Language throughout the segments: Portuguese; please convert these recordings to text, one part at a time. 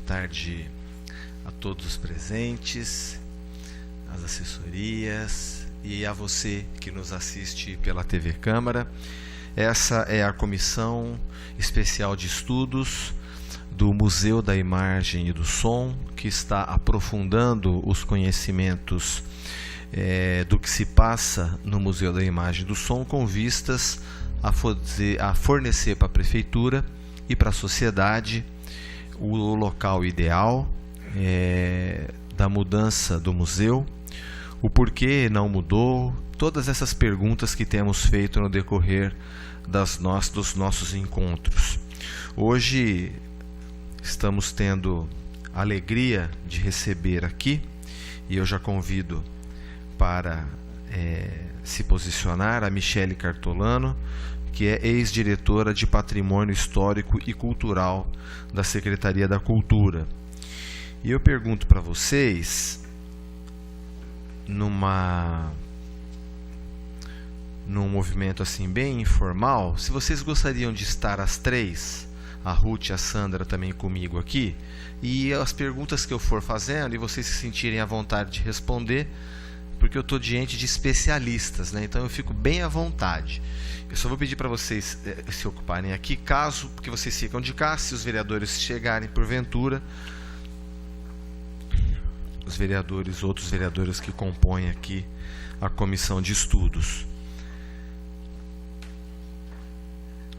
tarde a todos os presentes, às assessorias e a você que nos assiste pela TV Câmara. Essa é a Comissão Especial de Estudos do Museu da Imagem e do Som, que está aprofundando os conhecimentos do que se passa no Museu da Imagem e do Som, com vistas a fornecer para a Prefeitura e para a sociedade o local ideal da mudança do museu, o porquê não mudou, todas essas perguntas que temos feito no decorrer dos nossos encontros. Hoje estamos tendo a alegria de receber aqui, e eu já convido para se posicionar a Michele Cartolano, que é ex-diretora de Patrimônio Histórico e Cultural da Secretaria da Cultura. E eu pergunto para vocês, num movimento assim bem informal, se vocês gostariam de estar às 3, a Ruth e a Sandra também comigo aqui, e as perguntas que eu for fazendo, e vocês se sentirem à vontade de responder, porque eu estou diante de especialistas, né? Então eu fico bem à vontade. Eu só vou pedir para vocês se ocuparem aqui, caso que vocês ficam de cá, se os vereadores chegarem porventura, outros vereadores que compõem aqui a comissão de estudos.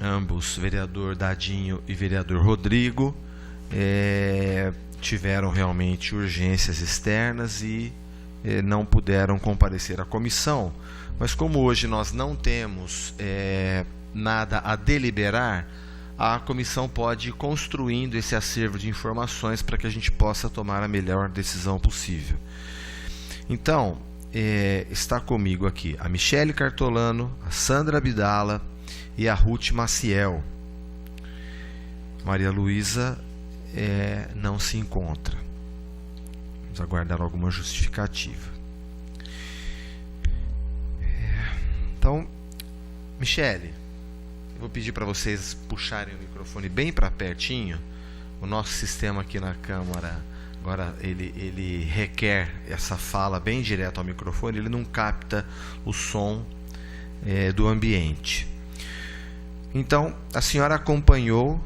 Ambos, vereador Dadinho e vereador Rodrigo, tiveram realmente urgências externas e não puderam comparecer à comissão, mas como hoje nós não temos nada a deliberar, a comissão pode ir construindo esse acervo de informações para que a gente possa tomar a melhor decisão possível. Então, está comigo aqui a Michele Cartolano, a Sandra Abdala e a Ruth Maciel. Maria Luísa não se encontra. Vamos aguardar alguma justificativa. Então, Michele, eu vou pedir para vocês puxarem o microfone bem para pertinho. O nosso sistema aqui na Câmara, agora ele requer essa fala bem direto ao microfone, ele não capta o som do ambiente. Então, a senhora acompanhou,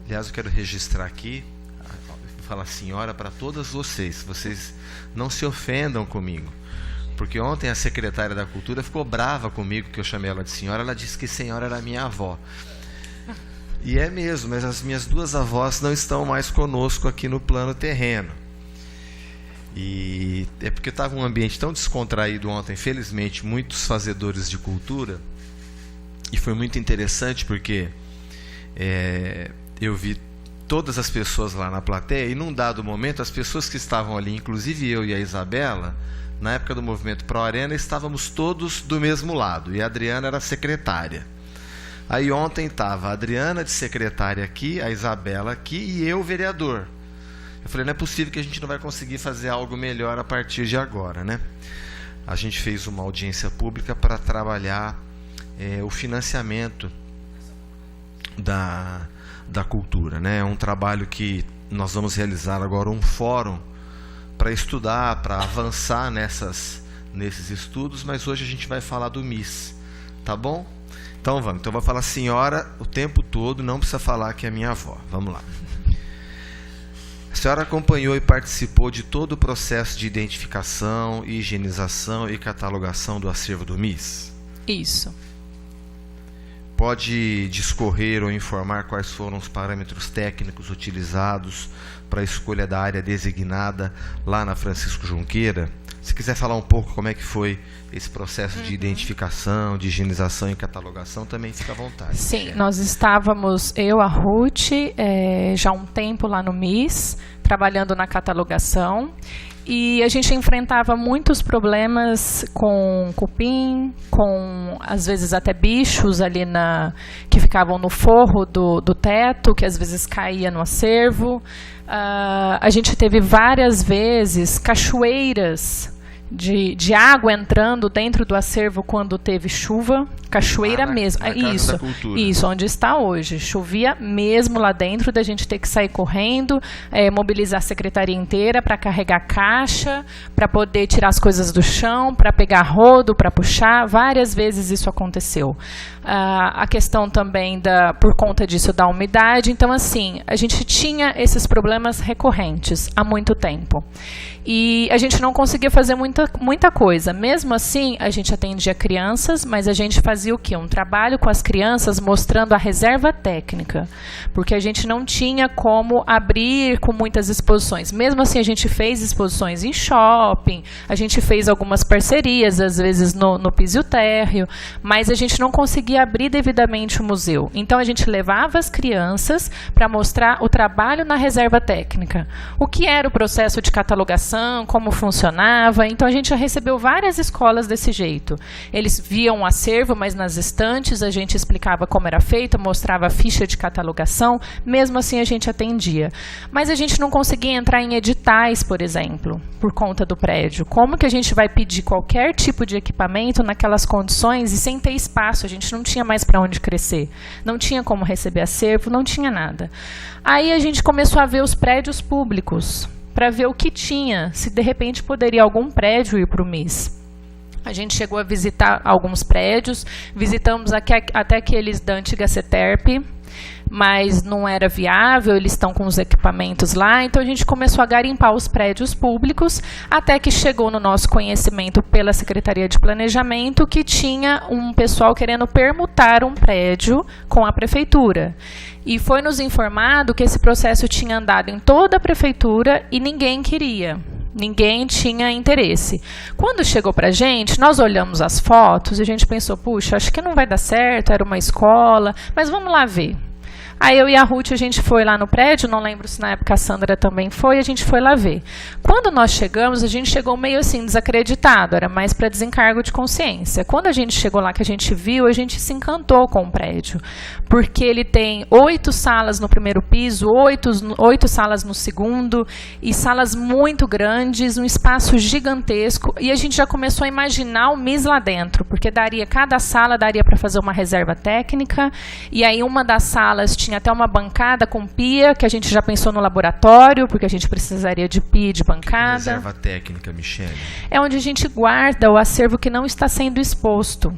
aliás, eu quero registrar aqui, vou falar senhora para todas vocês não se ofendam comigo, porque ontem a secretária da Cultura ficou brava comigo que eu chamei ela de senhora. Ela disse que senhora era minha avó. E é mesmo, mas as minhas duas avós não estão mais conosco aqui no plano terreno. E é porque estava um ambiente tão descontraído ontem, felizmente, muitos fazedores de cultura, e foi muito interessante porque eu vi todas as pessoas lá na plateia, e num dado momento as pessoas que estavam ali, inclusive eu e a Isabela, na época do Movimento Pro Arena, estávamos todos do mesmo lado, e a Adriana era secretária. Aí ontem estava a Adriana de secretária aqui, a Isabela aqui e eu vereador. Eu falei, não é possível que a gente não vai conseguir fazer algo melhor a partir de agora, né? A gente fez uma audiência pública para trabalhar o financiamento da cultura, né? É um trabalho que nós vamos realizar agora, um fórum para estudar, para avançar nesses estudos, mas hoje a gente vai falar do MIS, tá bom? Então vamos, então eu vou falar senhora o tempo todo, não precisa falar que é minha avó. Vamos lá. A senhora acompanhou e participou de todo o processo de identificação, higienização e catalogação do acervo do MIS? Isso. Pode discorrer ou informar quais foram os parâmetros técnicos utilizados para a escolha da área designada lá na Francisco Junqueira? Se quiser falar um pouco como é que foi esse processo de identificação, de higienização e catalogação, também fica à vontade. Sim, nós estávamos, eu, a Ruth, já há um tempo lá no MIS, trabalhando na catalogação, e a gente enfrentava muitos problemas com cupim, com, às vezes, até bichos ali que ficavam no forro do teto, que às vezes caía no acervo. A gente teve várias vezes cachoeiras de água entrando dentro do acervo quando teve chuva. Cachoeira na mesmo. Casa da Cultura. Isso, onde está hoje. Chovia mesmo lá dentro, da gente ter que sair correndo, mobilizar a secretaria inteira para carregar caixa, para poder tirar as coisas do chão, para pegar rodo, para puxar. Várias vezes isso aconteceu. A questão também, por conta disso, da umidade. Então, assim, a gente tinha esses problemas recorrentes há muito tempo. E a gente não conseguia fazer muita coisa. Mesmo assim, a gente atendia crianças, mas a gente fazia o quê? Um trabalho com as crianças mostrando a reserva técnica, porque a gente não tinha como abrir com muitas exposições. Mesmo assim, a gente fez exposições em shopping, a gente fez algumas parcerias, às vezes no piso térreo, mas a gente não conseguia abrir devidamente o museu. Então, a gente levava as crianças para mostrar o trabalho na reserva técnica. O que era o processo de catalogação, como funcionava. Então, a gente já recebeu várias escolas desse jeito. Eles viam o acervo, mas nas estantes a gente explicava como era feito, mostrava a ficha de catalogação, mesmo assim a gente atendia. Mas a gente não conseguia entrar em editais, por exemplo, por conta do prédio. Como que a gente vai pedir qualquer tipo de equipamento naquelas condições e sem ter espaço? A gente não tinha mais para onde crescer. Não tinha como receber acervo, não tinha nada. Aí a gente começou a ver os prédios públicos, para ver o que tinha, se de repente poderia algum prédio ir para o MIS. A gente chegou a visitar alguns prédios, visitamos até aqueles da antiga CETERP, mas não era viável, eles estão com os equipamentos lá, então a gente começou a garimpar os prédios públicos, até que chegou no nosso conhecimento pela Secretaria de Planejamento que tinha um pessoal querendo permutar um prédio com a prefeitura. E foi nos informado que esse processo tinha andado em toda a prefeitura e ninguém queria. Ninguém tinha interesse. Quando chegou para a gente, nós olhamos as fotos e a gente pensou, puxa, acho que não vai dar certo, era uma escola, mas vamos lá ver. Aí eu e a Ruth, a gente foi lá no prédio, não lembro se na época a Sandra também foi, a gente foi lá ver. Quando nós chegamos, a gente chegou meio assim, desacreditado, era mais para desencargo de consciência. Quando a gente chegou lá, que a gente viu, a gente se encantou com o prédio, porque ele tem 8 salas no primeiro piso, 8 salas no segundo, e salas muito grandes, um espaço gigantesco, e a gente já começou a imaginar o MIS lá dentro, porque cada sala daria para fazer uma reserva técnica, e aí uma das salas tinha até uma bancada com pia, que a gente já pensou no laboratório, porque a gente precisaria de pia e de bancada. Reserva técnica, Michele? É onde a gente guarda o acervo que não está sendo exposto.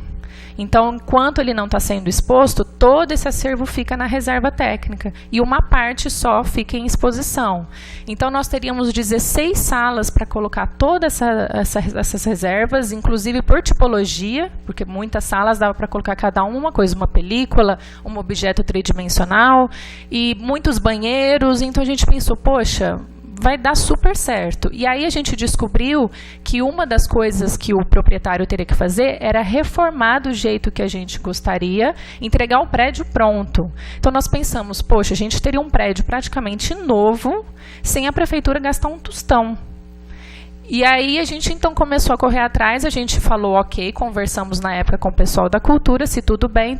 Então, enquanto ele não está sendo exposto, todo esse acervo fica na reserva técnica e uma parte só fica em exposição. Então, nós teríamos 16 salas para colocar todas essas reservas, inclusive por tipologia, porque muitas salas dava para colocar cada uma coisa, uma película, um objeto tridimensional e muitos banheiros. Então, a gente pensou, poxa, vai dar super certo. E aí a gente descobriu que uma das coisas que o proprietário teria que fazer era reformar do jeito que a gente gostaria, entregar o prédio pronto. Então nós pensamos, poxa, a gente teria um prédio praticamente novo, sem a prefeitura gastar um tostão. E aí a gente então começou a correr atrás, a gente falou ok, conversamos na época com o pessoal da cultura, se tudo bem,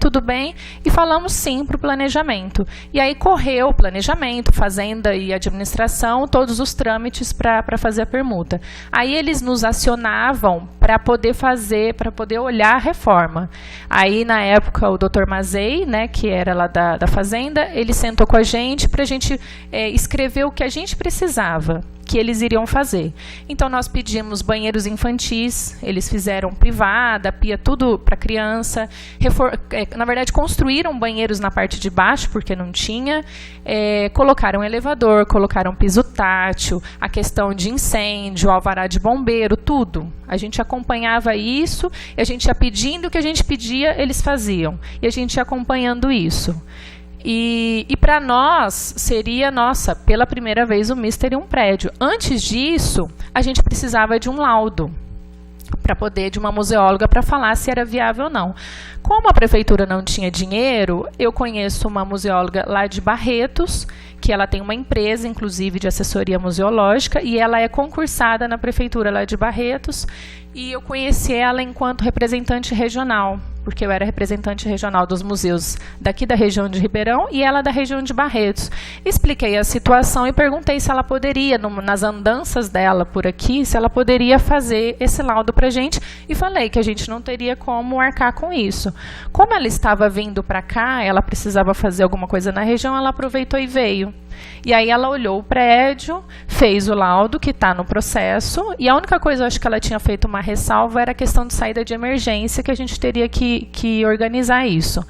e falamos sim para o planejamento. E aí correu o planejamento, fazenda e administração, todos os trâmites para fazer a permuta. Aí eles nos acionavam para poder olhar a reforma. Aí na época o Dr. Mazei, né, que era lá da fazenda, ele sentou com a gente para a gente escrever o que a gente precisava, que eles iriam fazer. Então, nós pedimos banheiros infantis, eles fizeram privada, pia, tudo para criança. Na verdade, construíram banheiros na parte de baixo, porque não tinha. Colocaram elevador, colocaram piso tátil, a questão de incêndio, alvará de bombeiro, tudo. A gente acompanhava isso, e a gente ia pedindo o que a gente pedia, eles faziam. E a gente ia acompanhando isso. E para nós, seria, nossa, pela primeira vez o MIS teria um prédio. Antes disso, a gente precisava de um laudo, de uma museóloga para falar se era viável ou não. Como a prefeitura não tinha dinheiro, eu conheço uma museóloga lá de Barretos, que ela tem uma empresa, inclusive, de assessoria museológica, e ela é concursada na prefeitura lá de Barretos, e eu conheci ela enquanto representante regional, porque eu era representante regional dos museus daqui da região de Ribeirão e ela da região de Barretos. Expliquei a situação e perguntei se ela poderia, nas andanças dela por aqui, se ela poderia fazer esse laudo para a gente, e falei que a gente não teria como arcar com isso. Como ela estava vindo para cá, ela precisava fazer alguma coisa na região, ela aproveitou e veio. E aí ela olhou o prédio, fez o laudo, que está no processo, e a única coisa, eu acho que ela tinha feito uma ressalva, era a questão de saída de emergência, que a gente teria que organizar isso.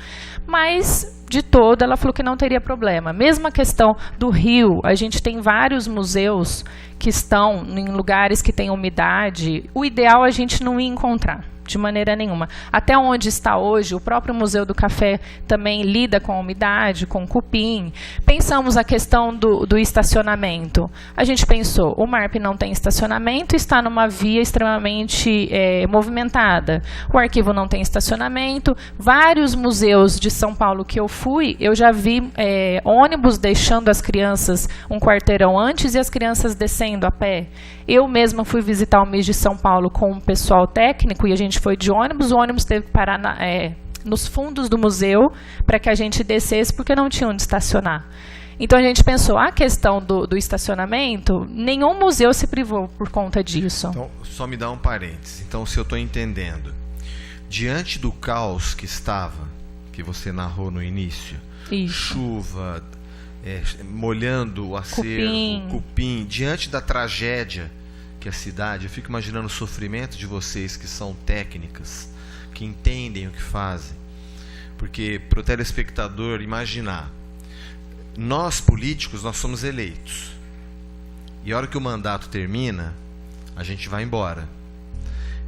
Mas, de todo, ela falou que não teria problema. Mesmo a questão do rio, a gente tem vários museus que estão em lugares que têm umidade, o ideal a gente não ia encontrar. De maneira nenhuma. Até onde está hoje, o próprio Museu do Café também lida com a umidade, com o cupim. Pensamos a questão do estacionamento. A gente pensou, o MARP não tem estacionamento, está numa via extremamente movimentada. O arquivo não tem estacionamento. Vários museus de São Paulo que eu fui, eu já vi ônibus deixando as crianças um quarteirão antes e as crianças descendo a pé. Eu mesma fui visitar o MIS de São Paulo com o pessoal técnico e a gente foi de ônibus, o ônibus teve que parar nos fundos do museu para que a gente descesse, porque não tinha onde estacionar. Então a gente pensou, a questão do estacionamento, nenhum museu se privou por conta disso. Então, só me dá um parênteses. Então, se eu estou entendendo, diante do caos que estava, que você narrou no início, isso. Chuva, molhando o acervo, cupim, diante da tragédia que a cidade, eu fico imaginando o sofrimento de vocês que são técnicas, que entendem o que fazem, porque para o telespectador imaginar, nós políticos, nós somos eleitos, e a hora que o mandato termina, a gente vai embora,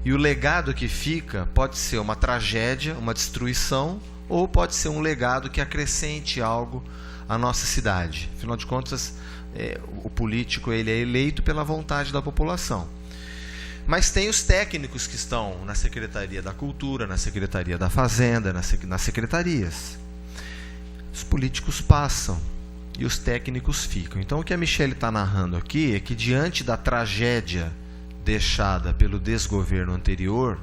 e o legado que fica pode ser uma tragédia, uma destruição, ou pode ser um legado que acrescente algo à nossa cidade. Afinal de contas, o político ele é eleito pela vontade da população. Mas tem os técnicos que estão na Secretaria da Cultura, na Secretaria da Fazenda, nas secretarias. Os políticos passam e os técnicos ficam. Então o que a Michele está narrando aqui é que diante da tragédia deixada pelo desgoverno anterior,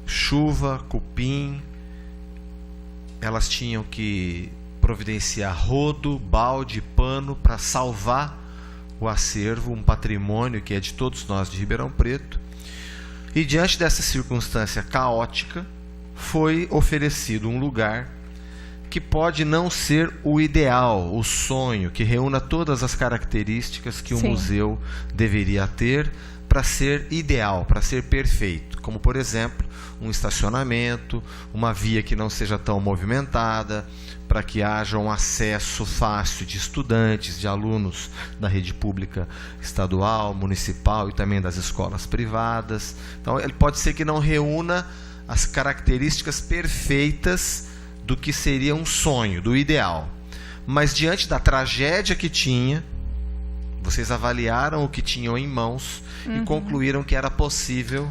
chuva, cupim, elas tinham que providenciar rodo, balde, pano para salvar o acervo, um patrimônio que é de todos nós de Ribeirão Preto. E diante dessa circunstância caótica, foi oferecido um lugar que pode não ser o ideal, o sonho, que reúna todas as características que um museu deveria ter para ser ideal, para ser perfeito, como por exemplo um estacionamento, uma via que não seja tão movimentada, para que haja um acesso fácil de estudantes, de alunos da rede pública estadual, municipal e também das escolas privadas. Então ele pode ser que não reúna as características perfeitas do que seria um sonho, do ideal, mas diante da tragédia que tinha, vocês avaliaram o que tinham em mãos e concluíram que era possível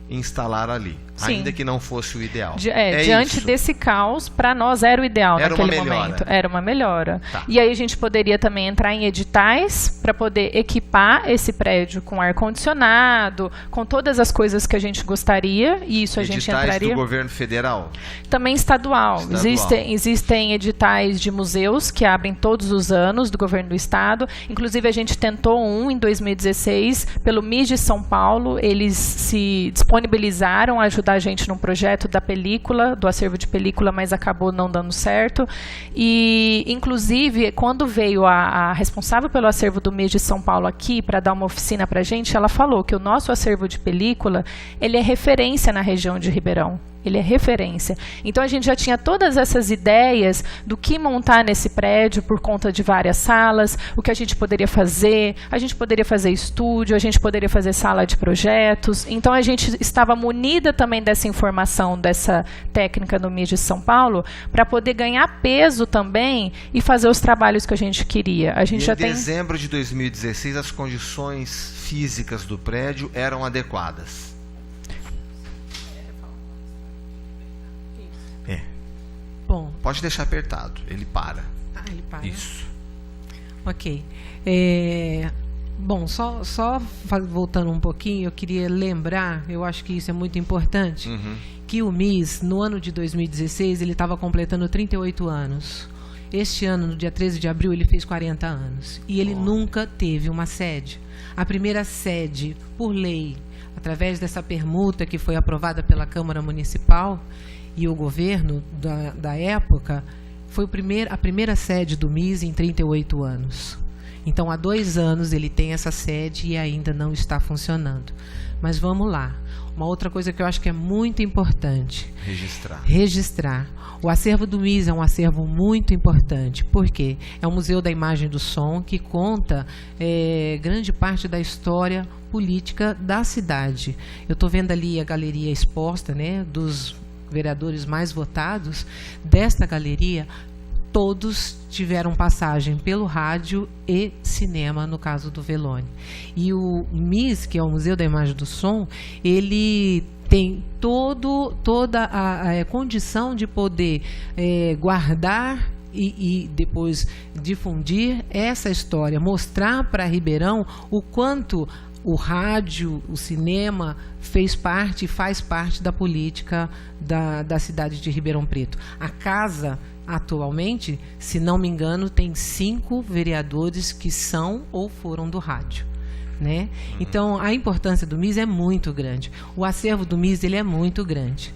instalar ali, ainda que não fosse o ideal. Diante desse caos, para nós era o ideal naquele momento. Era uma melhora. Tá. E aí a gente poderia também entrar em editais para poder equipar esse prédio com ar-condicionado, com todas as coisas que a gente gostaria, e isso a gente entraria. Editais do governo federal? Também estadual. Existem editais de museus que abrem todos os anos do governo do estado. Inclusive a gente tentou um em 2016 pelo MIS de São Paulo. Eles se disponibilizaram a ajudar a gente num projeto da película, do acervo de película, mas acabou não dando certo. E, inclusive, quando veio a responsável pelo acervo do MIS de São Paulo aqui para dar uma oficina para a gente, ela falou que o nosso acervo de película, ele é referência na região de Ribeirão. Ele é referência. Então, a gente já tinha todas essas ideias do que montar nesse prédio por conta de várias salas, o que a gente poderia fazer estúdio, a gente poderia fazer sala de projetos. Então, a gente estava munida também dessa informação, dessa técnica no MIS de São Paulo, para poder ganhar peso também e fazer os trabalhos que a gente queria. Em dezembro de 2016, as condições físicas do prédio eram adequadas. Bom. Pode deixar apertado, ele para. Ah, ele para. Isso. Ok. Bom, só voltando um pouquinho, eu queria lembrar, eu acho que isso é muito importante, que o MIS, no ano de 2016, ele estava completando 38 anos. Este ano, no dia 13 de abril, ele fez 40 anos. E ele nunca teve uma sede. A primeira sede, por lei, através dessa permuta que foi aprovada pela Câmara Municipal e o governo da época, foi a primeira sede do MIS em 38 anos. Então, há 2 anos ele tem essa sede e ainda não está funcionando. Mas vamos lá. Uma outra coisa que eu acho que é muito importante. Registrar. O acervo do MIS é um acervo muito importante. Por quê? É um museu da imagem do som que conta grande parte da história política da cidade. Eu estou vendo ali a galeria exposta, né, dos vereadores mais votados. Desta galeria, todos tiveram passagem pelo rádio e cinema, no caso do Velone. E o MIS, que é o Museu da Imagem do Som, ele tem toda a condição de poder guardar e depois difundir essa história, mostrar para Ribeirão o quanto o rádio, o cinema faz parte da política da cidade de Ribeirão Preto. A casa, atualmente, se não me engano, tem 5 vereadores que são ou foram do rádio, né? Então, a importância do MIS é muito grande. O acervo do MIS, ele é muito grande.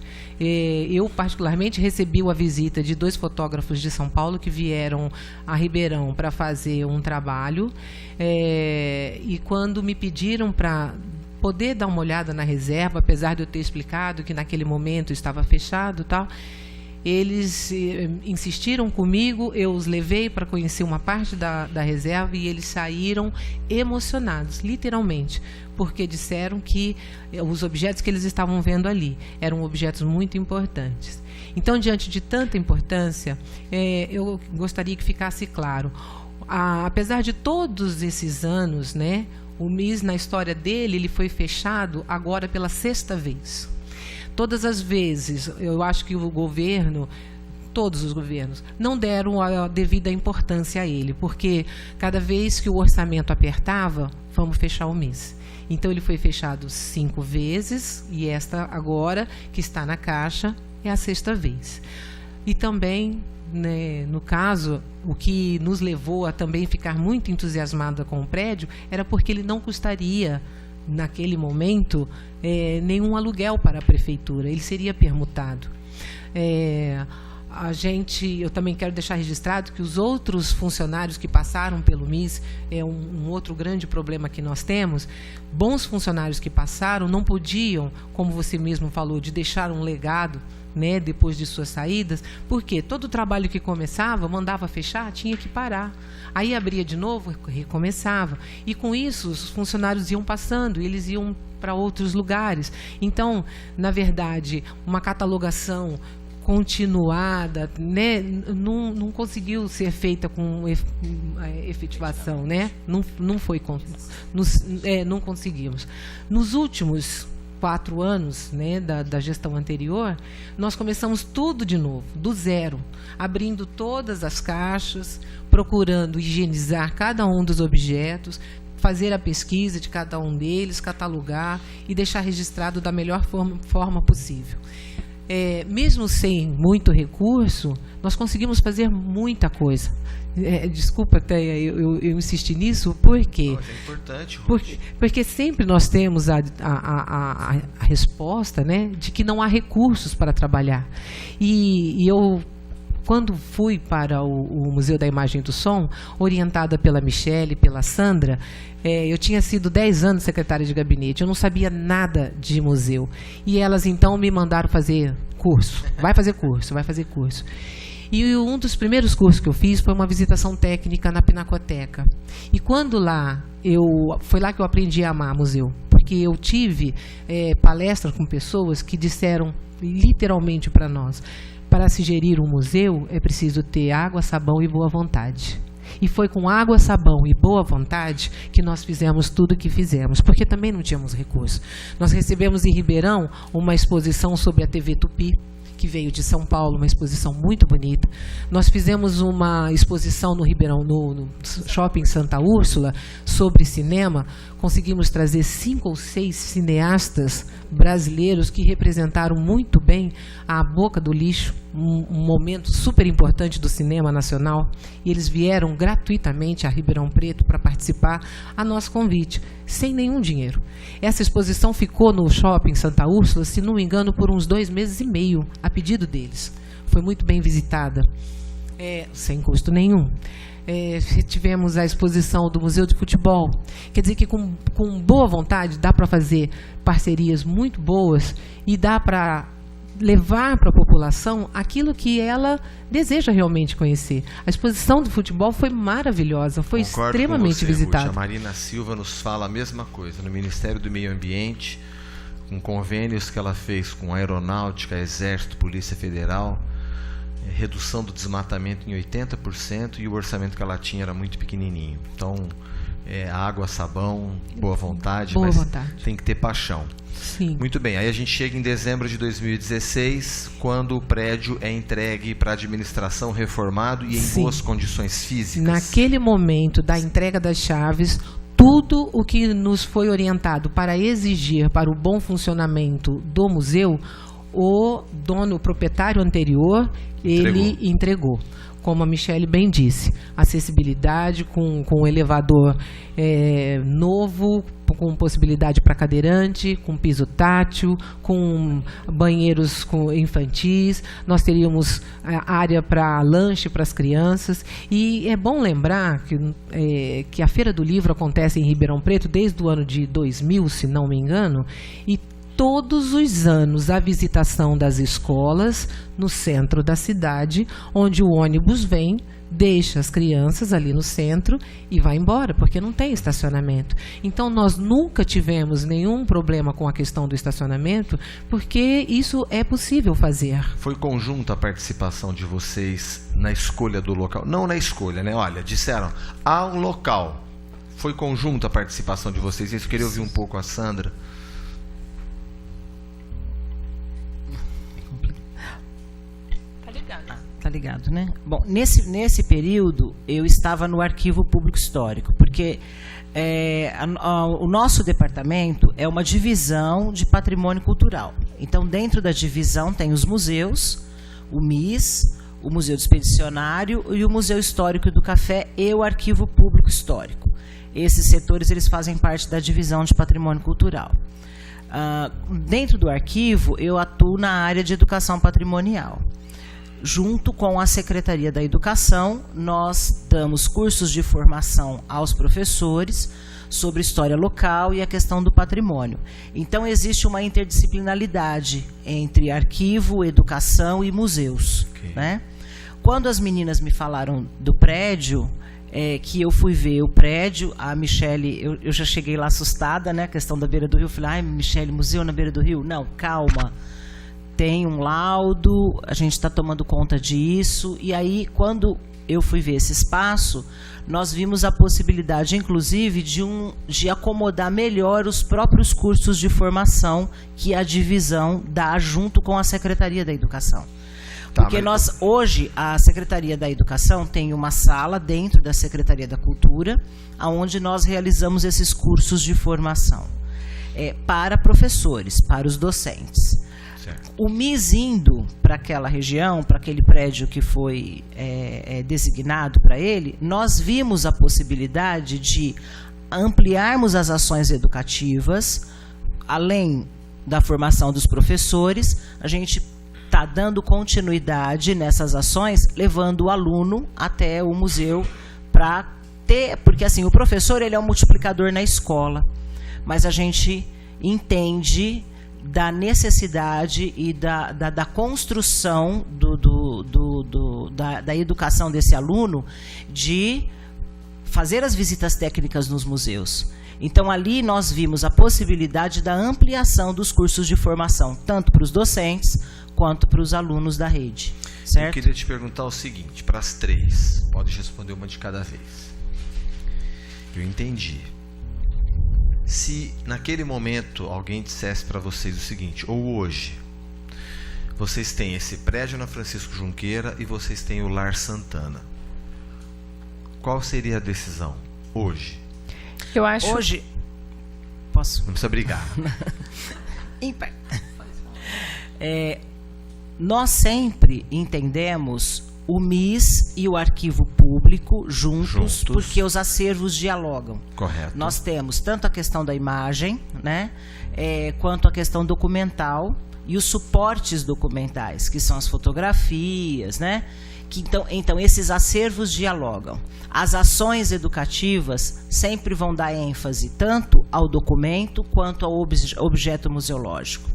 Eu, particularmente, recebi a visita de 2 fotógrafos de São Paulo que vieram a Ribeirão para fazer um trabalho. E quando me pediram para poder dar uma olhada na reserva, apesar de eu ter explicado que naquele momento estava fechado e tal, eles insistiram comigo, eu os levei para conhecer uma parte da reserva e eles saíram emocionados, literalmente, porque disseram que os objetos que eles estavam vendo ali eram objetos muito importantes. Então, diante de tanta importância, eu gostaria que ficasse claro, apesar de todos esses anos, né, o MIS, na história dele, ele foi fechado agora pela 6ª vez. Todas as vezes, eu acho que o governo, todos os governos, não deram a devida importância a ele, porque cada vez que o orçamento apertava, vamos fechar o MIS. Então, ele foi fechado 5 vezes, e esta agora, que está na Caixa, é a 6ª vez. E também, né, no caso, o que nos levou a também ficar muito entusiasmada com o prédio, era porque ele não custaria, naquele momento, nenhum aluguel para a prefeitura, ele seria permutado. Eu também quero deixar registrado que os outros funcionários que passaram pelo MIS, é um outro grande problema que nós temos, bons funcionários que passaram não podiam, como você mesmo falou, de deixar um legado, né, depois de suas saídas, porque todo o trabalho que começava, mandava fechar, tinha que parar. Aí abria de novo, recomeçava. E com isso, os funcionários iam passando, eles iam para outros lugares. Então, na verdade, uma catalogação continuada, né, não conseguiu ser feita com efetivação, né? Não conseguimos. Nos últimos 4 anos, né, da gestão anterior, nós começamos tudo de novo, do zero, abrindo todas as caixas, procurando higienizar cada um dos objetos, fazer a pesquisa de cada um deles, catalogar e deixar registrado da melhor forma possível. Mesmo sem muito recurso, nós conseguimos fazer muita coisa. Desculpa até eu insistir nisso, por quê? É importante, porque sempre nós temos a resposta, né, de que não há recursos para trabalhar. E eu, quando fui para o Museu da Imagem do Som, orientada pela Michele, pela Sandra, eu tinha sido 10 anos secretária de gabinete, eu não sabia nada de museu. E elas, então, me mandaram fazer curso. Vai fazer curso. E um dos primeiros cursos que eu fiz foi uma visitação técnica na Pinacoteca. E quando foi lá que eu aprendi a amar museu. Porque eu tive palestras com pessoas que disseram literalmente para nós, para se gerir um museu é preciso ter água, sabão e boa vontade. E foi com água, sabão e boa vontade que nós fizemos tudo o que fizemos, porque também não tínhamos recursos. Nós recebemos em Ribeirão uma exposição sobre a TV Tupi, que veio de São Paulo, uma exposição muito bonita. Nós fizemos uma exposição no Ribeirão, no Shopping Santa Úrsula, sobre cinema. Conseguimos trazer 5 ou 6 cineastas brasileiros que representaram muito bem a Boca do Lixo, um momento super importante do cinema nacional, e eles vieram gratuitamente a Ribeirão Preto para participar a nosso convite, sem nenhum dinheiro. Essa exposição ficou no Shopping Santa Úrsula, se não me engano, por uns 2 meses e meio, a pedido deles. Foi muito bem visitada, sem custo nenhum. Tivemos a exposição do Museu de Futebol. Quer dizer que com boa vontade dá para fazer parcerias muito boas e dá para levar para a população aquilo que ela deseja realmente conhecer. A exposição do futebol foi maravilhosa, foi extremamente visitada. Ruth, a Marina Silva nos fala a mesma coisa. No Ministério do Meio Ambiente, com convênios que ela fez com a Aeronáutica, Exército, Polícia Federal, redução do desmatamento em 80%, e o orçamento que ela tinha era muito pequenininho. Então, água, sabão, boa vontade, mas tem que ter paixão. Sim. Muito bem, aí a gente chega em dezembro de 2016, quando o prédio é entregue para a administração, reformado e em boas condições físicas. Naquele momento da entrega das chaves, tudo o que nos foi orientado para exigir para o bom funcionamento do museu, o dono, o proprietário anterior, ele entregou. Como a Michele bem disse, acessibilidade com um elevador novo, com possibilidade para cadeirante, com piso tátil, com banheiros infantis. Nós teríamos área para lanche para as crianças. E é bom lembrar que a Feira do Livro acontece em Ribeirão Preto desde o ano de 2000, se não me engano, e todos os anos a visitação das escolas no centro da cidade, onde o ônibus vem, deixa as crianças ali no centro e vai embora, porque não tem estacionamento. Então, nós nunca tivemos nenhum problema com a questão do estacionamento, porque isso é possível fazer. Foi conjunta a participação de vocês na escolha do local? Não na escolha, né? Olha, disseram, há um local. Foi conjunta a participação de vocês? Eu queria ouvir um pouco a Sandra. Tá ligado, né? Bom, nesse período eu estava no Arquivo Público Histórico, porque o nosso departamento é uma divisão de patrimônio cultural. Então, dentro da divisão tem os museus, o MIS, o Museu do Expedicionário e o Museu Histórico do Café e o Arquivo Público Histórico. Esses setores eles fazem parte da divisão de patrimônio cultural. Dentro do arquivo, eu atuo na área de educação patrimonial. Junto com a Secretaria da Educação, nós damos cursos de formação aos professores sobre história local e a questão do patrimônio. Então, existe uma interdisciplinaridade entre arquivo, educação e museus. Okay. Né? Quando as meninas me falaram do prédio, que eu fui ver o prédio, a Michele, eu já cheguei lá assustada, né? A questão da beira do rio, eu falei, ai, Michele, museu na beira do rio? Não, calma. Tem um laudo, a gente está tomando conta disso. E aí, quando eu fui ver esse espaço, nós vimos a possibilidade, inclusive, de acomodar melhor os próprios cursos de formação que a divisão dá junto com a Secretaria da Educação. Porque hoje, a Secretaria da Educação tem uma sala dentro da Secretaria da Cultura, onde nós realizamos esses cursos de formação para professores, para os docentes. Certo. O MIS indo para aquela região, para aquele prédio que foi designado para ele, nós vimos a possibilidade de ampliarmos as ações educativas, além da formação dos professores, a gente está dando continuidade nessas ações, levando o aluno até o museu para ter, porque assim, o professor ele é um multiplicador na escola, mas a gente entende da necessidade e da construção da educação desse aluno de fazer as visitas técnicas nos museus. Então, ali nós vimos a possibilidade da ampliação dos cursos de formação, tanto para os docentes quanto para os alunos da rede. Certo? Eu queria te perguntar o seguinte, para as três, pode responder uma de cada vez. Eu entendi. Se naquele momento alguém dissesse para vocês o seguinte, ou hoje, vocês têm esse prédio na Francisco Junqueira e vocês têm o Lar Santana. Qual seria a decisão hoje? Eu acho... Hoje... Posso? Não precisa brigar. Nós sempre entendemos o MIS e o arquivo público juntos, porque os acervos dialogam. Correto. Nós temos tanto a questão da imagem, né, quanto a questão documental e os suportes documentais, que são as fotografias, né? Então, esses acervos dialogam. As ações educativas sempre vão dar ênfase tanto ao documento quanto ao objeto museológico.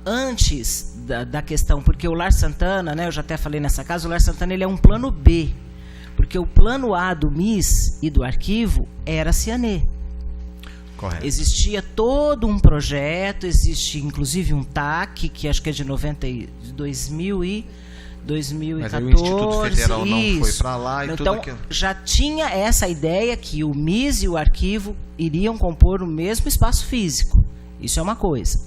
Antes da questão, porque o Lar Santana, né, eu já até falei nessa casa, o Lar Santana ele é um plano B, porque o plano A do MIS e do arquivo era a Cianê. Correto. Existia todo um projeto, existe inclusive um TAC, que acho que é de 2000 e 2014. Mas aí o Instituto Federal não foi para lá e então, tudo aquilo. Já tinha essa ideia que o MIS e o arquivo iriam compor o mesmo espaço físico. Isso é uma coisa.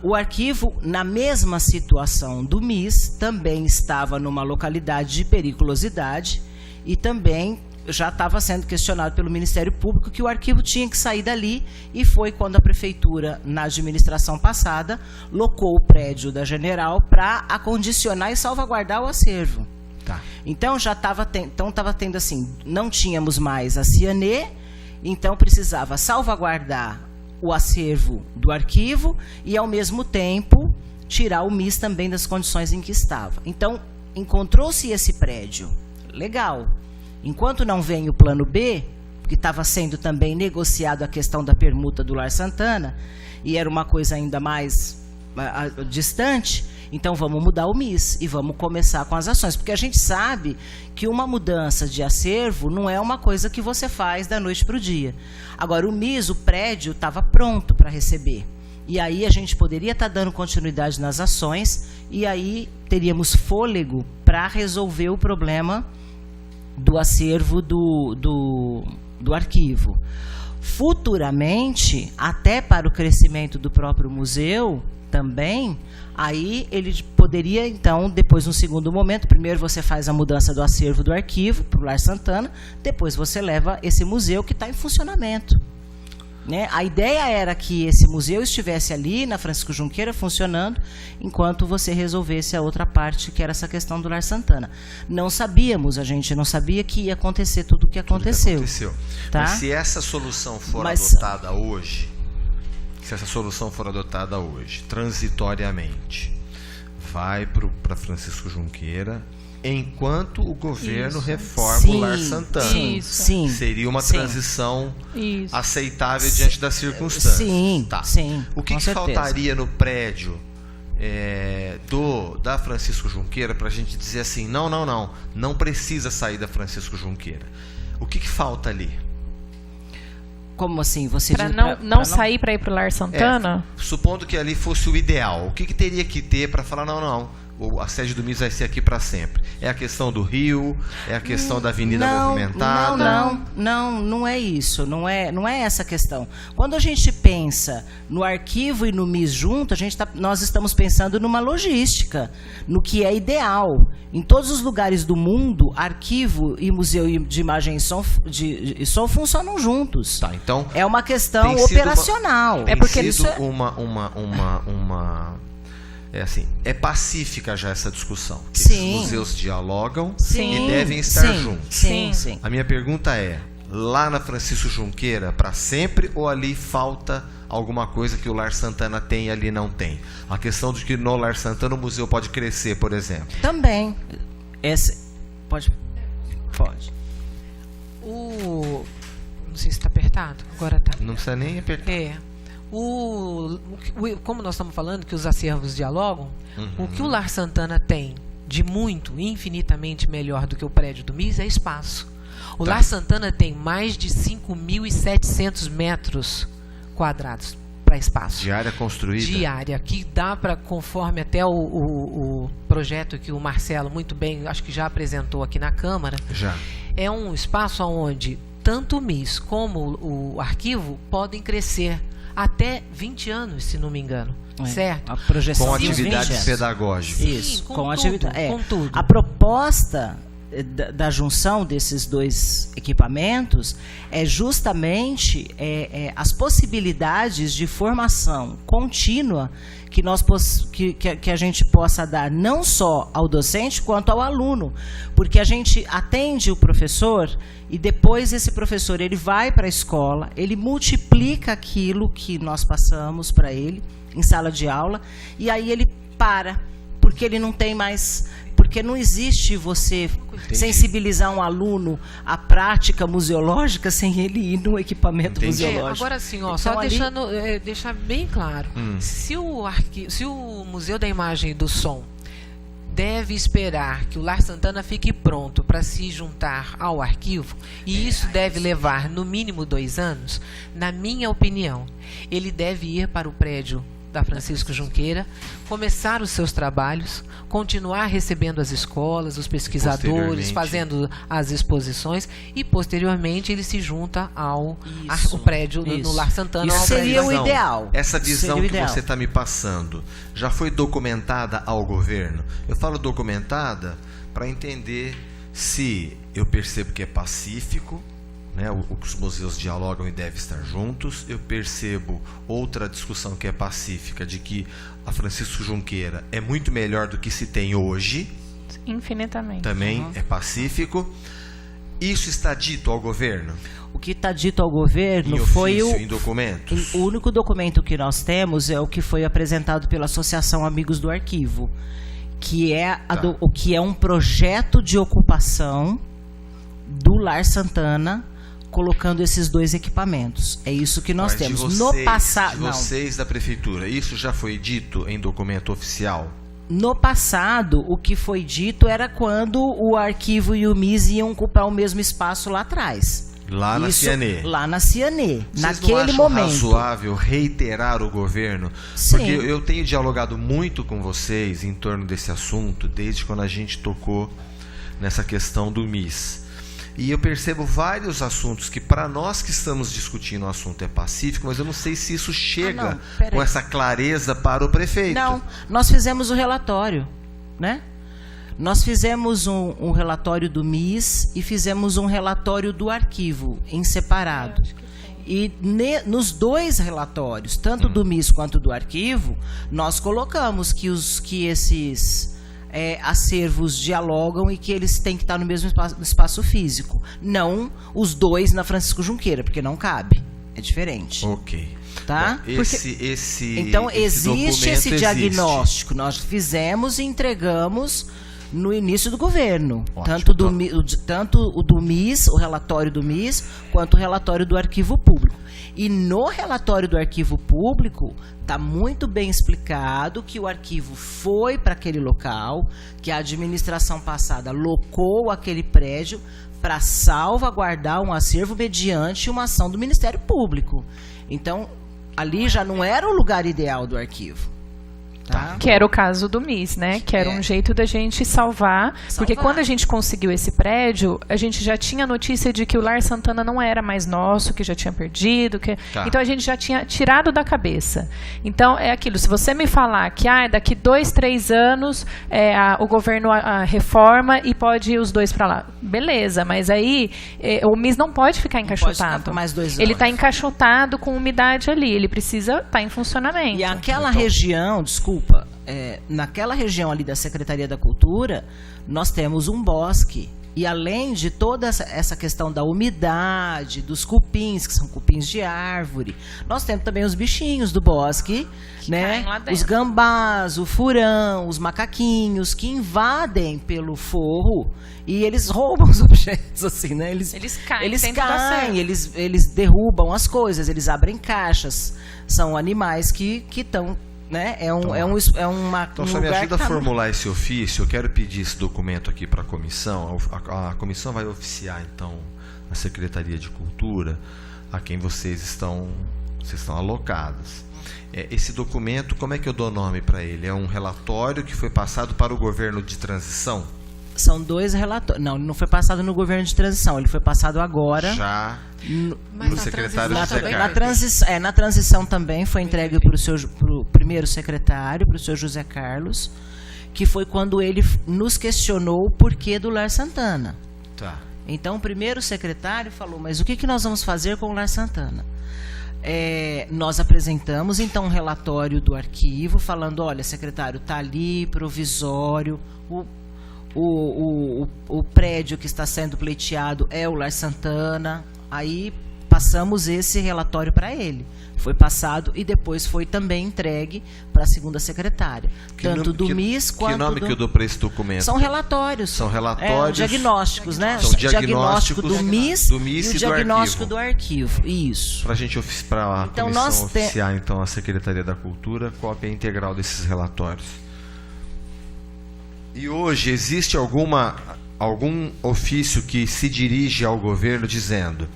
O arquivo, na mesma situação do MIS, também estava numa localidade de periculosidade e também já estava sendo questionado pelo Ministério Público que o arquivo tinha que sair dali, e foi quando a Prefeitura, na administração passada, locou o prédio da General para acondicionar e salvaguardar o acervo. Tá. Então já estava tendo assim, não tínhamos mais a Cianê, então precisava salvaguardar o acervo do arquivo e, ao mesmo tempo, tirar o MIS também das condições em que estava. Então, encontrou-se esse prédio. Legal. Enquanto não vem o plano B, que estava sendo também negociado a questão da permuta do Lar Santana, e era uma coisa ainda mais distante, então vamos mudar o MIS e vamos começar com as ações. Porque a gente sabe que uma mudança de acervo não é uma coisa que você faz da noite para o dia. Agora, o MIS, o prédio, estava pronto para receber. E aí a gente poderia estar dando continuidade nas ações, e aí teríamos fôlego para resolver o problema do acervo do arquivo. Futuramente, até para o crescimento do próprio museu também, aí ele poderia, então, depois, num segundo momento, primeiro você faz a mudança do acervo do arquivo para o Lar Santana, depois você leva esse museu que está em funcionamento. Né? A ideia era que esse museu estivesse ali na Francisco Junqueira funcionando, enquanto você resolvesse a outra parte, que era essa questão do Lar Santana. Não sabíamos, a gente não sabia que ia acontecer tudo o que aconteceu. Tá? Mas se essa solução for adotada hoje, transitoriamente, vai para Francisco Junqueira, enquanto o governo reforma o Lar Santana. Sim. Seria uma transição aceitável diante das circunstâncias. Sim, tá. Sim. O que faltaria no prédio da Francisco Junqueira para a gente dizer assim, não precisa sair da Francisco Junqueira? O que falta ali? Como assim? Para não sair para ir para o Lar Santana? Supondo que ali fosse o ideal, o que teria que ter para falar, a sede do MIS vai ser aqui para sempre? É a questão do rio? É a questão da avenida movimentada? Não é isso. Não é essa a questão. Quando a gente pensa no arquivo e no MIS junto, nós estamos pensando numa logística, no que é ideal. Em todos os lugares do mundo, arquivo e museu de imagem e som funcionam juntos. Tá, então, é uma questão operacional. É pacífica já essa discussão. Sim. Os museus dialogam Sim. e devem estar juntos. Sim. A minha pergunta é, lá na Francisco Junqueira, para sempre, ou ali falta alguma coisa que o Lar Santana tem e ali não tem? A questão de que no Lar Santana o museu pode crescer, por exemplo. Também. Pode. Não sei se está apertado. Agora está. Não precisa nem apertar. Como nós estamos falando que os acervos dialogam, o que o Lar Santana tem de infinitamente melhor do que o prédio do MIS é espaço. O Lar Santana tem mais de 5.700 metros quadrados para espaço. De área construída? De área, que dá para, conforme até o projeto que o Marcelo muito bem, acho que já apresentou aqui na Câmara. Já. É um espaço onde tanto o MIS como o arquivo podem crescer até 20 anos, se não me engano. Certo? A projeção com de atividades pedagógicas. Isso, com com tudo, atividade. com tudo. A proposta da junção desses dois equipamentos é justamente as possibilidades de formação contínua que a gente possa dar não só ao docente quanto ao aluno, porque a gente atende o professor e depois esse professor ele vai para a escola, ele multiplica aquilo que nós passamos para ele em sala de aula e aí ele para, porque ele não tem mais... Porque não existe você sensibilizar um aluno à prática museológica sem ele ir no equipamento museológico. Agora sim, então, só deixar bem claro. Se o Museu da Imagem e do Som deve esperar que o Lar Santana fique pronto para se juntar ao arquivo, e isso deve levar no mínimo 2 anos, na minha opinião, ele deve ir para o prédio da Francisco Junqueira, começar os seus trabalhos, continuar recebendo as escolas, os pesquisadores, fazendo as exposições e posteriormente ele se junta ao prédio no Lar Santana. Isso seria o ideal. Essa visão que você está me passando já foi documentada ao governo? Eu falo documentada para entender se eu percebo que é pacífico, né, os museus dialogam e devem estar juntos. Eu percebo outra discussão que é pacífica, de que a Francisco Junqueira é muito melhor do que se tem hoje. Infinitamente. Também é pacífico. Isso está dito ao governo? O que está dito ao governo em documentos? O único documento que nós temos é o que foi apresentado pela Associação Amigos do Arquivo, que é, o que é um projeto de ocupação do Lar Santana, colocando esses 2 equipamentos. É isso que nós temos. No passado, vocês da prefeitura, isso já foi dito em documento oficial? No passado, o que foi dito era quando o arquivo e o MIS iam ocupar o mesmo espaço lá atrás. Lá na Cianê. Lá na Cianê. Naquele não acham momento. Razoável reiterar o governo? Sim. Porque eu tenho dialogado muito com vocês em torno desse assunto, desde quando a gente tocou nessa questão do MIS. E eu percebo vários assuntos que, para nós que estamos discutindo o assunto, é pacífico, mas eu não sei se isso chega com essa clareza para o prefeito. Não, nós fizemos o relatório, né? Nós fizemos um relatório do MIS e fizemos um relatório do arquivo, em separado. E nos 2 relatórios, tanto do MIS quanto do arquivo, nós colocamos que esses... acervos dialogam e que eles têm que estar no mesmo espaço físico. Não os 2 na Francisco Junqueira, porque não cabe. É diferente. Ok. Tá? Bom, então, existe esse diagnóstico. Nós fizemos e entregamos no início do governo. Ótimo, tanto o do MIS, o relatório do MIS, quanto o relatório do Arquivo Público. E no relatório do Arquivo Público está muito bem explicado que o arquivo foi para aquele local, que a administração passada locou aquele prédio para salvaguardar um acervo mediante uma ação do Ministério Público. Então, ali já não era o lugar ideal do arquivo. Tá? Que era o caso do MIS, né? Que era um jeito da gente salvar, porque quando a gente conseguiu esse prédio, a gente já tinha notícia de que o Lar Santana não era mais nosso, que já tinha perdido, então a gente já tinha tirado da cabeça. Então é aquilo, se você me falar que daqui 2, 3 anos o governo reforma e pode ir os 2 para lá, beleza, mas aí o MIS não pode ficar encaixotado. Mais 2 anos. Ele está encaixotado com umidade ali, ele precisa estar em funcionamento. E aquela região, desculpa, naquela região ali da Secretaria da Cultura, nós temos um bosque. E além de toda essa questão da umidade, dos cupins, que são cupins de árvore, nós temos também os bichinhos do bosque, né? Os gambás, o furão, os macaquinhos, que invadem pelo forro e eles roubam os objetos, assim, né? Eles caem, eles derrubam as coisas, eles abrem caixas. São animais que estão... Né? Então, só me ajuda a formular esse ofício. Eu quero pedir esse documento aqui para a comissão. A comissão vai oficiar, então, a Secretaria de Cultura, a quem vocês estão alocadas. Esse documento, como é que eu dou nome para ele? É um relatório que foi passado para o governo de transição? São 2 relatórios. Não, ele não foi passado no governo de transição, ele foi passado agora. Já Mas no na secretário transição José também Carlos. Na transição também foi entregue para o primeiro secretário, para o senhor José Carlos, que foi quando ele nos questionou o porquê do Lar Santana. Tá. Então, o primeiro secretário falou, mas o que nós vamos fazer com o Lar Santana? Nós apresentamos, então, um relatório do arquivo, falando, olha, secretário, está ali, provisório, o prédio que está sendo pleiteado é o Lar Santana. Aí passamos esse relatório para ele. Foi passado e depois foi também entregue para a segunda secretária. Tanto do MIS quanto que nome que eu dou para esse documento? São relatórios. São relatórios. Diagnósticos, né? São diagnóstico do MIS e o do diagnóstico arquivo. do arquivo. Isso. Para a gente para a Então, comissão oficiar, então, a Secretaria da Cultura, cópia integral desses relatórios. E hoje existe algum ofício que se dirige ao governo dizendo: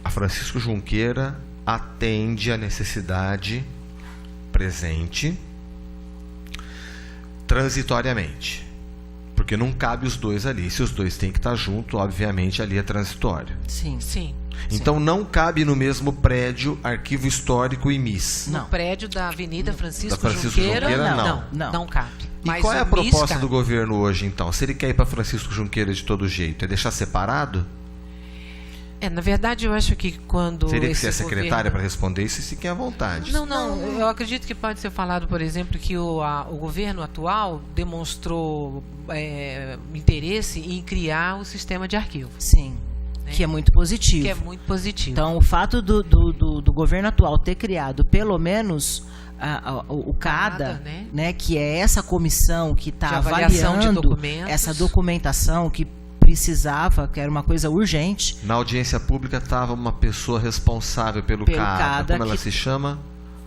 a Francisco Junqueira atende a necessidade presente transitoriamente, porque não cabe os dois ali. Se os dois têm que estar juntos, obviamente ali é transitório. Sim. Sim. Então não cabe no mesmo prédio Arquivo Histórico e MIS. No prédio da Avenida Francisco, Junqueira, não cabe. E Mas qual é a o MIS proposta cabe. do governo hoje, então? Se ele quer ir para Francisco Junqueira de todo jeito, é deixar separado? Na verdade, eu acho que quando Teria que esse ser a secretária governo... para responder isso e se quer à vontade. Não, eu acredito que pode ser falado, por exemplo, que o governo atual demonstrou interesse em criar o sistema de arquivo. Sim. Né? Que é muito positivo. Que é muito positivo. Então, o fato do governo atual ter criado, pelo menos, o CADA, né, que é essa comissão que está avaliando essa documentação que precisava, que era uma coisa urgente. Na audiência pública estava uma pessoa responsável pelo CADA. Como ela se chama?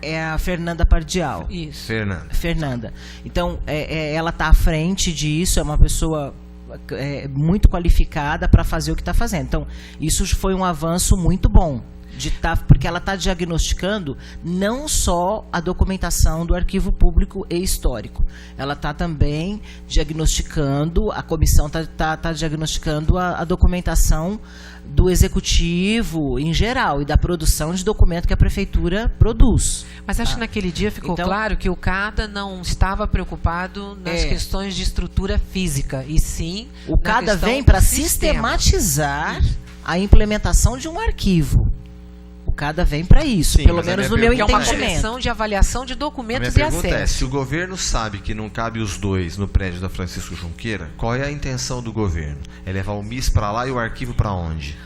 É a Fernanda Pardial. Isso. Fernanda. Então, ela está à frente disso, é uma pessoa muito qualificada para fazer o que está fazendo. Então, isso foi um avanço muito bom. Porque ela está diagnosticando não só a documentação do arquivo público e histórico, ela está também diagnosticando, a comissão está diagnosticando a documentação do executivo em geral e da produção de documento que a prefeitura produz. Mas acho que naquele dia ficou claro que o CADA não estava preocupado nas questões de estrutura física, e sim o CADA vem para sistematizar a implementação de um arquivo. O CADA vem para isso, pelo menos no meu entendimento. É uma comissão de avaliação de documentos e acesso. A minha pergunta é, se o governo sabe que não cabe os dois no prédio da Francisco Junqueira, qual é a intenção do governo? É levar o MIS para lá e o arquivo para onde?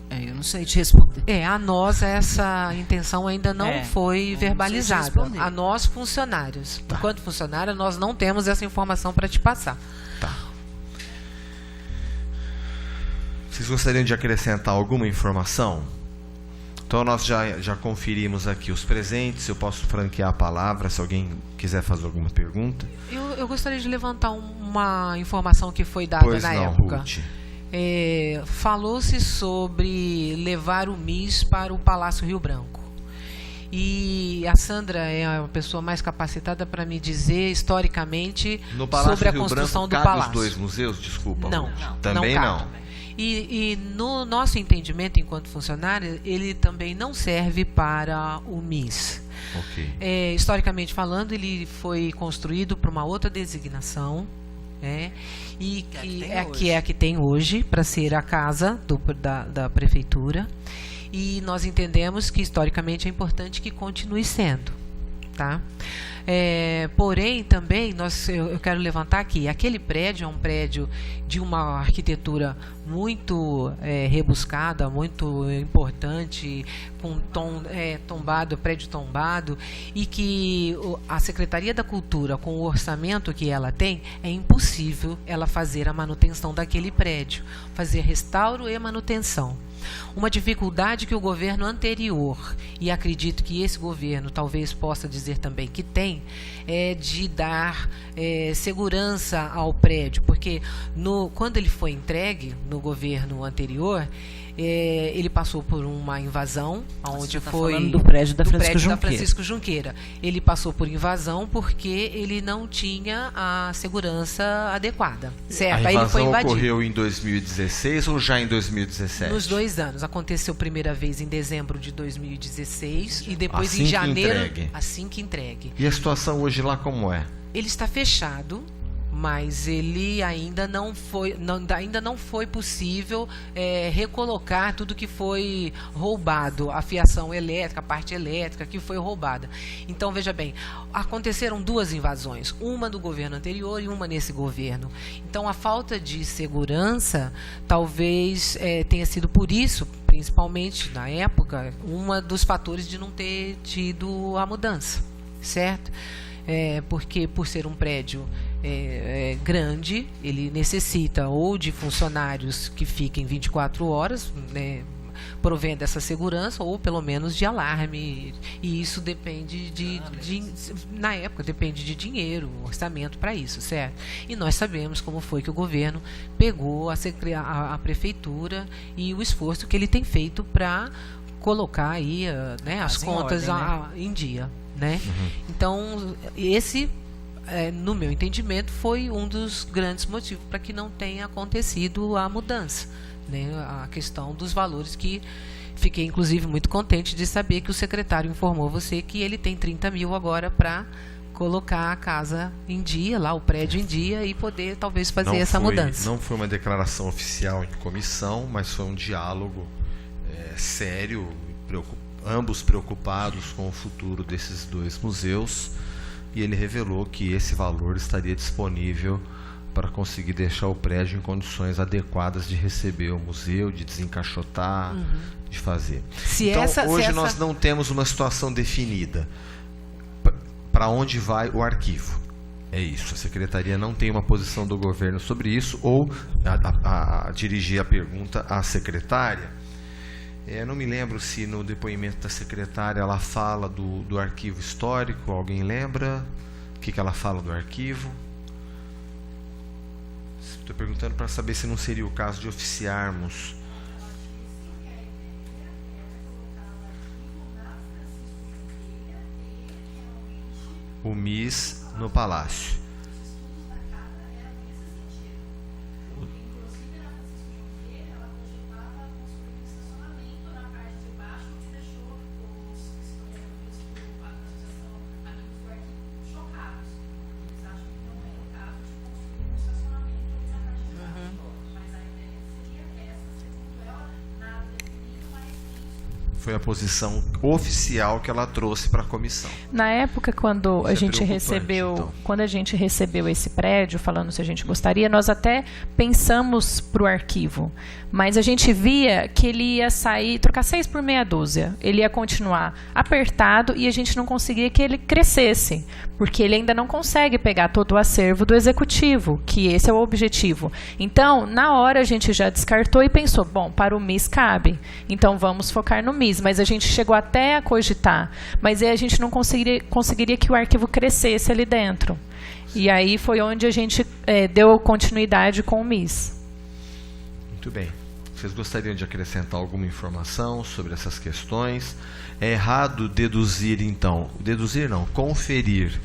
Eu não sei te responder. A nós essa intenção ainda não foi verbalizada. A nós, funcionários. Tá. Enquanto funcionário, nós não temos essa informação para te passar. Tá. Vocês gostariam de acrescentar alguma informação? Então nós já conferimos aqui os presentes. Eu posso franquear a palavra se alguém quiser fazer alguma pergunta. Eu gostaria de levantar uma informação que foi dada na época. Ruth. Falou-se sobre levar o MIS para o Palácio Rio Branco. E a Sandra é a pessoa mais capacitada para me dizer historicamente sobre a construção do palácio. Os dois museus, desculpa. Não, também não. E no nosso entendimento enquanto funcionário, ele também não serve para o MIS. Okay. Historicamente falando, ele foi construído para uma outra designação, e que é a que tem hoje, para ser a casa da prefeitura. E nós entendemos que historicamente é importante que continue sendo. Tá? Porém, também eu quero levantar aqui, aquele prédio é um prédio de uma arquitetura muito rebuscada, muito importante, com prédio tombado, e que a Secretaria da Cultura, com o orçamento que ela tem, é impossível ela fazer a manutenção daquele prédio, fazer restauro e manutenção. Uma dificuldade que o governo anterior, e acredito que esse governo talvez possa dizer também que tem, é de dar segurança ao prédio, porque quando ele foi entregue no governo anterior, Ele passou por uma invasão, onde foi falando do prédio da Francisco Junqueira. Ele passou por invasão porque ele não tinha a segurança adequada, certo? A Aí ele foi invasão invadido. ocorreu em 2016 ou já em 2017? Nos 2 anos. Aconteceu primeira vez em dezembro de 2016 e depois Assim em que janeiro, entregue. assim que entregue. E a situação hoje lá como é? Ele está fechado, mas ele ainda não foi possível recolocar tudo que foi roubado, a fiação elétrica, a parte elétrica que foi roubada. Então, veja bem, aconteceram 2 invasões, uma do governo anterior e uma nesse governo. Então, a falta de segurança talvez tenha sido por isso, principalmente na época, um dos fatores de não ter tido a mudança, certo? Porque por ser um prédio grande, ele necessita ou de funcionários que fiquem 24 horas, né, provendo essa segurança, ou pelo menos de alarme, e isso depende na época, depende de dinheiro, orçamento para isso, certo? E nós sabemos como foi que o governo pegou a prefeitura e o esforço que ele tem feito para colocar aí, né, as contas em dia, né? Então, esse, no meu entendimento, foi um dos grandes motivos para que não tenha acontecido a mudança, né? A questão dos valores, que fiquei inclusive muito contente de saber que o secretário informou você que ele tem 30 mil agora para colocar a casa em dia, lá o prédio em dia, e poder talvez fazer essa mudança. Não foi uma declaração oficial em comissão, mas foi um diálogo sério, ambos preocupados com o futuro desses 2 museus, e ele revelou que esse valor estaria disponível para conseguir deixar o prédio em condições adequadas de receber o museu, de desencaixotar, de fazer. Hoje nós não temos uma situação definida. Para onde vai o arquivo? É isso. A secretaria não tem uma posição do governo sobre isso, ou dirigir a pergunta à secretária. Não me lembro se no depoimento da secretária ela fala do arquivo histórico. Alguém lembra o que ela fala do arquivo? Estou perguntando para saber se não seria o caso de oficiarmos. O MIS no Palácio. Foi a posição oficial que ela trouxe para a comissão. Na época, quando a gente recebeu esse prédio, falando se a gente gostaria, nós até pensamos para o arquivo, mas a gente via que ele ia sair, trocar 6 por meia dúzia, ele ia continuar apertado e a gente não conseguia que ele crescesse, porque ele ainda não consegue pegar todo o acervo do executivo, que esse é o objetivo. Então, na hora a gente já descartou e pensou, bom, para o MIS cabe, então vamos focar no MIS. Mas a gente chegou até a cogitar, mas aí a gente não conseguiria que o arquivo crescesse ali dentro. E aí foi onde a gente deu continuidade com o MIS. Muito bem. Vocês gostariam de acrescentar alguma informação sobre essas questões? É errado deduzir, então, conferir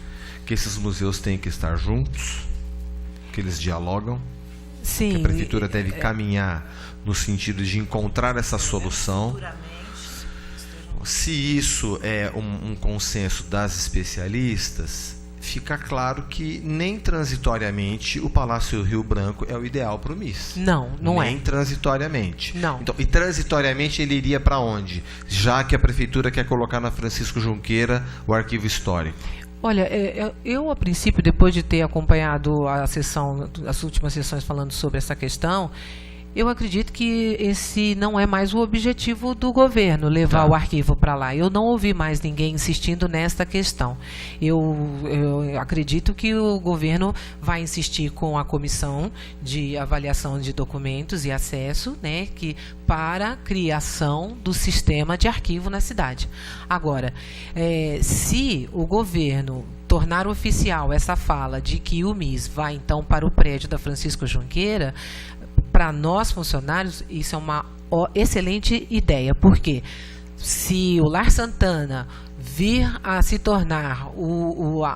que esses museus têm que estar juntos, que eles dialogam? Sim. Que a prefeitura deve caminhar no sentido de encontrar essa solução. Se isso é um consenso das especialistas, fica claro que nem transitoriamente o Palácio Rio Branco é o ideal para o MIS. Não é. Nem transitoriamente. Não. Então, e transitoriamente ele iria para onde? Já que a prefeitura quer colocar na Francisco Junqueira o arquivo histórico. Olha, eu a princípio, depois de ter acompanhado as últimas sessões falando sobre essa questão, eu acredito que esse não é mais o objetivo do governo, levar o arquivo para lá. Eu não ouvi mais ninguém insistindo nesta questão. Eu acredito que o governo vai insistir com a comissão de avaliação de documentos e acesso, né, para a criação do sistema de arquivo na cidade. Agora, se o governo tornar oficial essa fala de que o MIS vai então para o prédio da Francisco Junqueira, para nós funcionários, isso é uma excelente ideia, porque se o Lar Santana vir a se tornar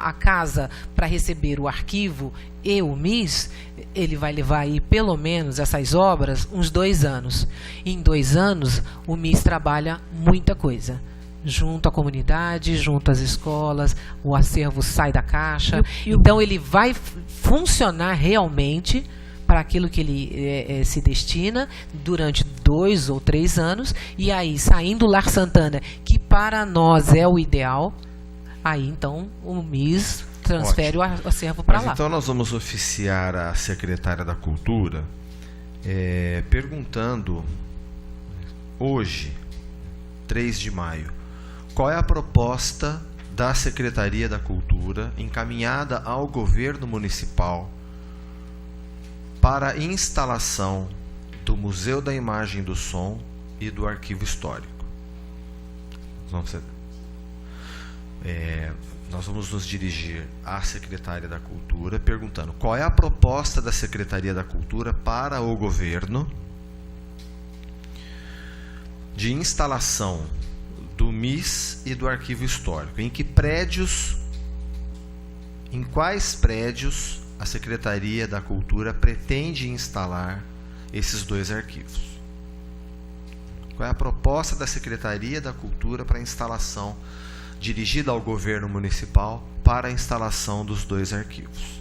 a casa para receber o arquivo e o MIS, ele vai levar aí pelo menos essas obras uns 2 anos. Em 2 anos, o MIS trabalha muita coisa. Junto à comunidade, junto às escolas, o acervo sai da caixa. Então, ele vai funcionar realmente para aquilo que ele se destina durante 2 ou 3 anos, e aí, saindo do Lar Santana, que para nós é o ideal, aí então o MIS transfere Ótimo. o acervo para lá. Então nós vamos oficiar a secretária da Cultura perguntando, hoje, 3 de maio, qual é a proposta da Secretaria da Cultura encaminhada ao governo municipal para a instalação do Museu da Imagem e do Som e do Arquivo Histórico. Nós vamos nos dirigir à Secretaria da Cultura perguntando qual é a proposta da Secretaria da Cultura para o governo de instalação do MIS e do Arquivo Histórico. Em quais prédios a Secretaria da Cultura pretende instalar esses 2 arquivos? Qual é a proposta da Secretaria da Cultura para a instalação, dirigida ao governo municipal, para a instalação dos 2 arquivos?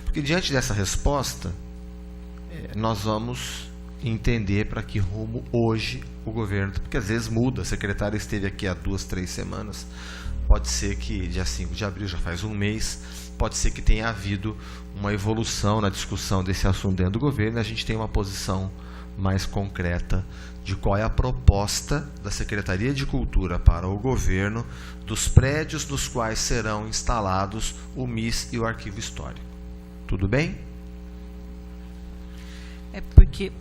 Porque diante dessa resposta, nós vamos entender para que rumo hoje o governo, porque às vezes muda, a secretária esteve aqui há 2, 3 semanas, pode ser que dia 5 de abril, já faz um mês, pode ser que tenha havido uma evolução na discussão desse assunto dentro do governo, e a gente tem uma posição mais concreta de qual é a proposta da Secretaria de Cultura para o governo dos prédios nos quais serão instalados o MIS e o Arquivo Histórico. Tudo bem? Porque...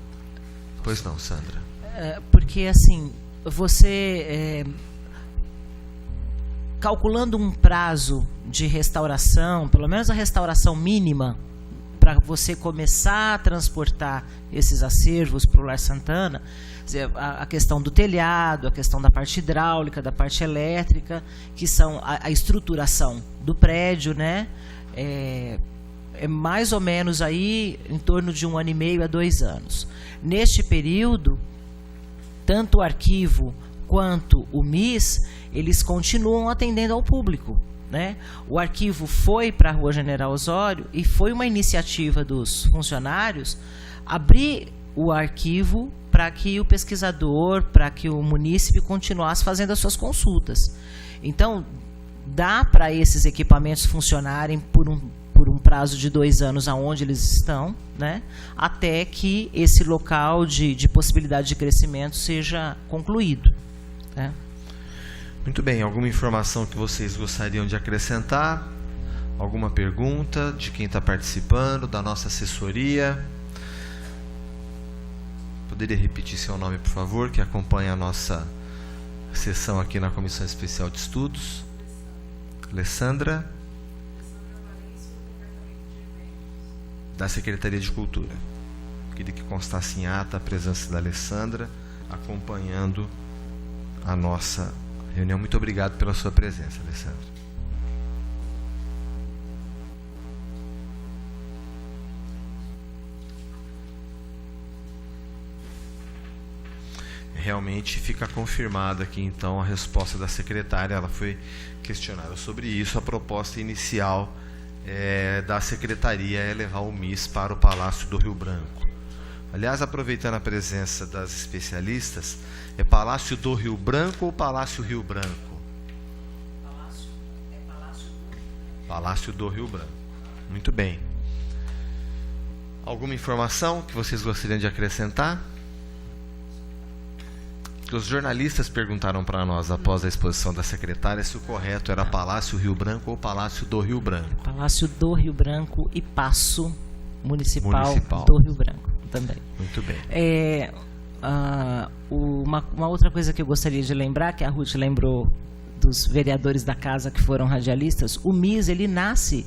Pois não, Sandra. Porque, assim, você... calculando um prazo de restauração, pelo menos a restauração mínima, para você começar a transportar esses acervos para o Lar Santana, a questão do telhado, a questão da parte hidráulica, da parte elétrica, que são a estruturação do prédio, né? É mais ou menos aí em torno de 1 ano e meio a 2 anos. Neste período, tanto o arquivo quanto o MIS, eles continuam atendendo ao público, né? O arquivo foi para a Rua General Osório e foi uma iniciativa dos funcionários abrir o arquivo para que o pesquisador, para que o munícipe continuasse fazendo as suas consultas. Então, dá para esses equipamentos funcionarem por um prazo de 2 anos aonde eles estão, né? Até que esse local de possibilidade de crescimento seja concluído, né? Muito bem, alguma informação que vocês gostariam de acrescentar? Alguma pergunta de quem está participando, da nossa assessoria? Poderia repetir seu nome, por favor, que acompanha a nossa sessão aqui na Comissão Especial de Estudos? Alessandra, da Secretaria de Cultura. Queria que constasse em ata a presença da Alessandra, acompanhando a nossa reunião. Muito obrigado pela sua presença, Alessandra. Realmente fica confirmada aqui então a resposta da secretária. Ela foi questionada sobre isso. A proposta inicial da secretaria é levar o MIS para o Palácio do Rio Branco. Aliás, aproveitando a presença das especialistas, é Palácio do Rio Branco ou Palácio Rio Branco? Palácio do Rio Branco. Muito bem. Alguma informação que vocês gostariam de acrescentar? Os jornalistas perguntaram para nós, após a exposição da secretária, se o correto era Palácio Rio Branco ou Palácio do Rio Branco. Palácio do Rio Branco e Paço Municipal do Rio Branco também. Muito bem. Uma outra coisa que eu gostaria de lembrar, que a Ruth lembrou dos vereadores da casa que foram radialistas, o MIS, ele nasce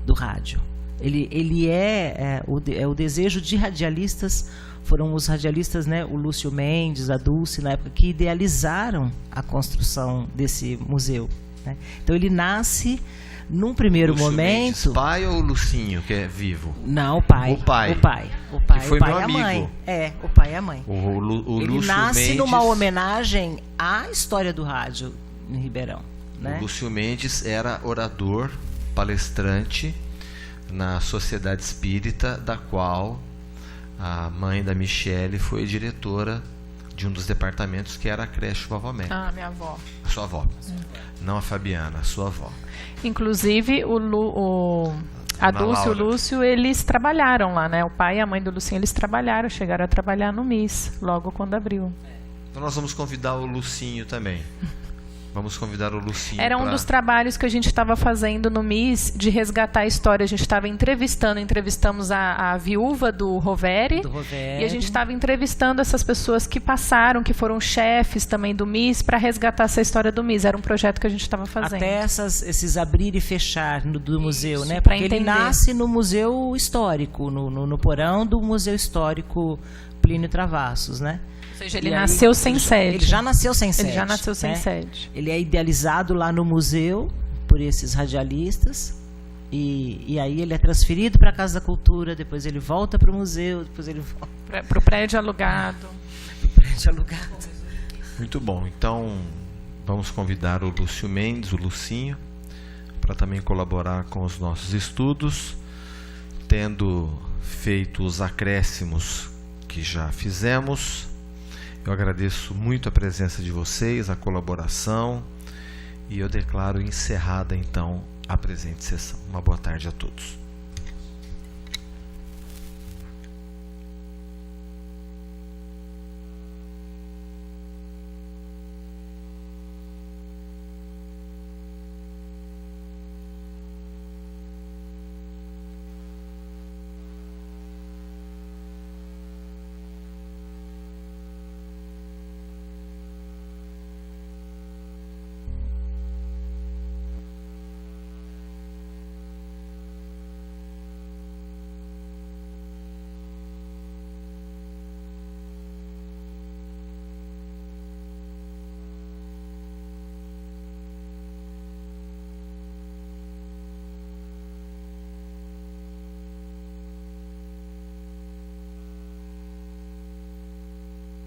do rádio. Ele é o desejo de radialistas. Foram os radialistas, né, o Lúcio Mendes, a Dulce, na época, que idealizaram a construção desse museu, né? Então ele nasce num primeiro Lúcio momento. Mendes, pai ou o Lucinho, que é vivo? Não, o pai. O pai. O pai. Que foi o pai meu e a amigo. mãe. O pai e a mãe. O Ele Lúcio nasce Mendes, numa homenagem à história do rádio em Ribeirão, né? O Lúcio Mendes era orador, palestrante na Sociedade Espírita, da qual a mãe da Michele foi diretora de um dos departamentos, que era a creche Vovó Mé. Ah, minha avó. A sua avó. Não a Fabiana, a sua avó. Inclusive, a Dulce e o Lúcio, eles trabalharam lá, né? O pai e a mãe do Lucinho, eles trabalharam, chegaram a trabalhar no MIS, logo quando abriu. Então nós vamos convidar o Lucinho também. Vamos convidar o Lucinho. Era um dos trabalhos que a gente estava fazendo no MIS, de resgatar a história. A gente estava entrevistamos a viúva do Roveri. E a gente estava entrevistando essas pessoas que passaram, que foram chefes também do MIS, para resgatar essa história do MIS. Era um projeto que a gente estava fazendo. Até esses abrir e fechar do museu, né? Pra Porque entender. ele nasce no Museu Histórico, no porão do Museu Histórico Plínio Travassos, né? Ou seja, ele nasceu sem sede. Ele já nasceu sem sede. Ele já nasceu sem né? sede. Ele é idealizado lá no museu por esses radialistas. E aí ele é transferido para a Casa da Cultura, depois ele volta para o museu, depois ele volta Para o prédio alugado. prédio alugado. Muito bom. Então, vamos convidar o Lúcio Mendes, o Lucinho, para também colaborar com os nossos estudos, tendo feito os acréscimos que já fizemos. Eu agradeço muito a presença de vocês, a colaboração, e eu declaro encerrada, então, a presente sessão. Uma boa tarde a todos.